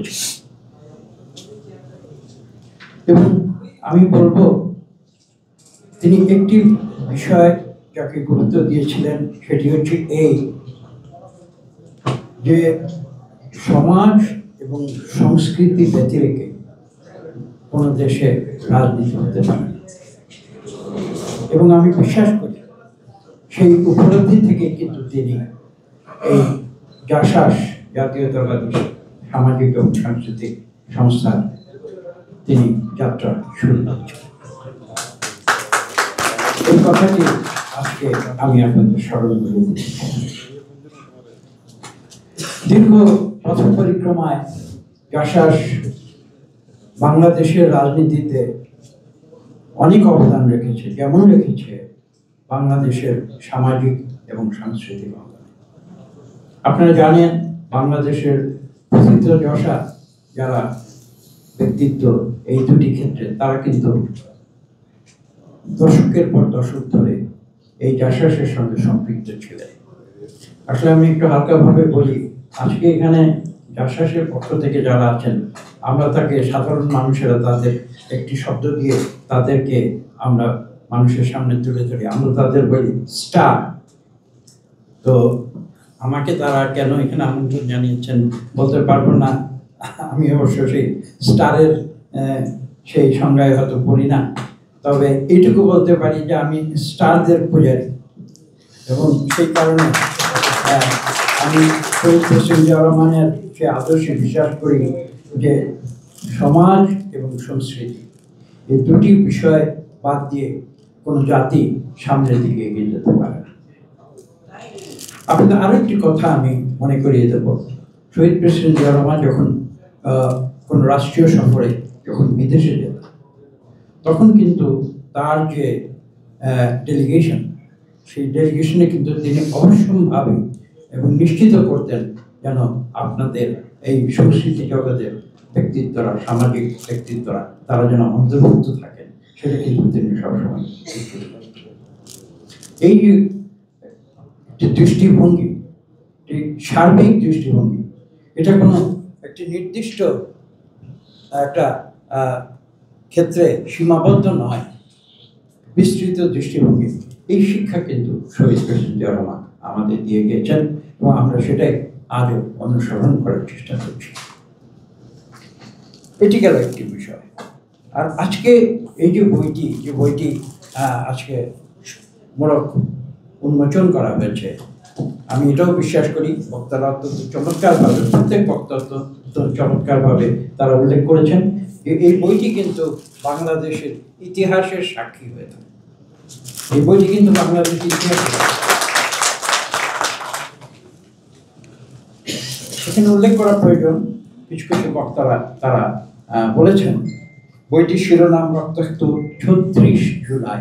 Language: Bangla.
করেছেন। এবং আমি বলবো তিনি একটি বিষয় যাকে গুরুত্ব দিয়েছিলেন সেটি হচ্ছে এই যে সমাজ এবং সংস্কৃতি ব্যতিরেকে কোনো দেশে রাজনীতি হতে পারে। এবং আমি বিশ্বাস করি সেই উপলব্ধি থেকে কিন্তু তিনি এই জাসাস জাতীয়তাবাদী সামাজিক এবং সাংস্কৃতিক সংস্থার তিনি যাত্রা শুরু করেছেন। এই কথাটি আজকে আমি আপনাদের স্মরণ করে দিচ্ছি। দীর্ঘ পথ পরিক্রমায় জাসাস বাংলাদেশের রাজনীতিতে অনেক অবদান রেখেছে, যেমন রেখেছে বাংলাদেশের সামাজিক এবং সাংস্কৃতিক অবদান। আপনারা জানেন বাংলাদেশের প্রথিতযশা যারা ব্যক্তিত্ব এই দুটি ক্ষেত্রে তারা কিন্তু দশকের পর দশক ধরে এই জাসাসের সঙ্গে সম্পৃক্ত ছিলেন। আসলে আমি একটু হালকাভাবে বলি, আজকে এখানে জাসাসের পক্ষ থেকে যারা আছেন আমরা তাকে সাধারণ মানুষেরা তাদের একটি শব্দ দিয়ে তাদেরকে আমরা মানুষের সামনে তুলে ধরি, আমরা তাদের বলি স্টার। তো আমাকে তারা কেন এখানে আমন্ত্রণ জানিয়েছেন বলতে পারবো না, আমি অবশ্য সেই স্টারের সেই সংজ্ঞায় হয়তো পড়ি না, তবে এইটুকু বলতে পারি যে আমি স্টারদের পূজারি। এবং সেই কারণে আমি শহীদ প্রেসিডেন্ট জিয়াউর রহমানের সে আদর্শে বিশ্বাস করি যে সমাজ এবং সংস্কৃতি এই দুটি বিষয় বাদ দিয়ে কোনো জাতি সামনের দিকে এগিয়ে যেতে পারে না। আপনাদের আরো একটি কথা আমি মনে করিয়ে দেব, শহীদ প্রেসিডেন্ট জিয়াউর রহমান যখন কোনো রাষ্ট্রীয় সফরে যখন বিদেশে যেত তখন কিন্তু তার যে ডেলিগেশন, সেই ডেলিগেশনে কিন্তু তিনি অবশ্যম্ভাবে এবং নিশ্চিত করতেন যেন আপনাদের এই সংস্কৃতি জগতের ব্যক্তিত্বরা, সামাজিক ব্যক্তিত্বরা তারা যেন অন্তর্ভুক্ত থাকেন, সেটা কিন্তু তিনি সবসময় এই যে দৃষ্টিভঙ্গি, সার্বিক দৃষ্টিভঙ্গি, এটা কোনো একটি নির্দিষ্ট একটা ক্ষেত্রে সীমাবদ্ধ নয়, বিস্তৃত দৃষ্টিভঙ্গি। এই শিক্ষা কিন্তু শহীদ প্রেসিডেন্ট জিয়াউর রহমান আমাদের দিয়ে গেছেন এবং আমরা সেটাই আজও অনুসরণ করার চেষ্টা করছি। এটি গেল একটি বিষয়। আর আজকে এই যে বইটি আজকে মোড়ক উন্মোচন করা হয়েছে, আমি এটাও বিশ্বাস করি বক্তারা অত্যন্ত চমৎকারভাবে, প্রত্যেক বক্তা অত্যন্ত চমৎকারভাবে তারা উল্লেখ করেছেন যে এই বইটি কিন্তু বাংলাদেশের ইতিহাসের সাক্ষী হয়ে থাকে। এই বইটি কিন্তু বাংলাদেশের ইতিহাসের, সেখানে উল্লেখ করা প্রয়োজন, কিছু কিছু বক্তারা তারা বলেছেন বইটির শিরোনাম রক্তাক্ত ৩৬ জুলাই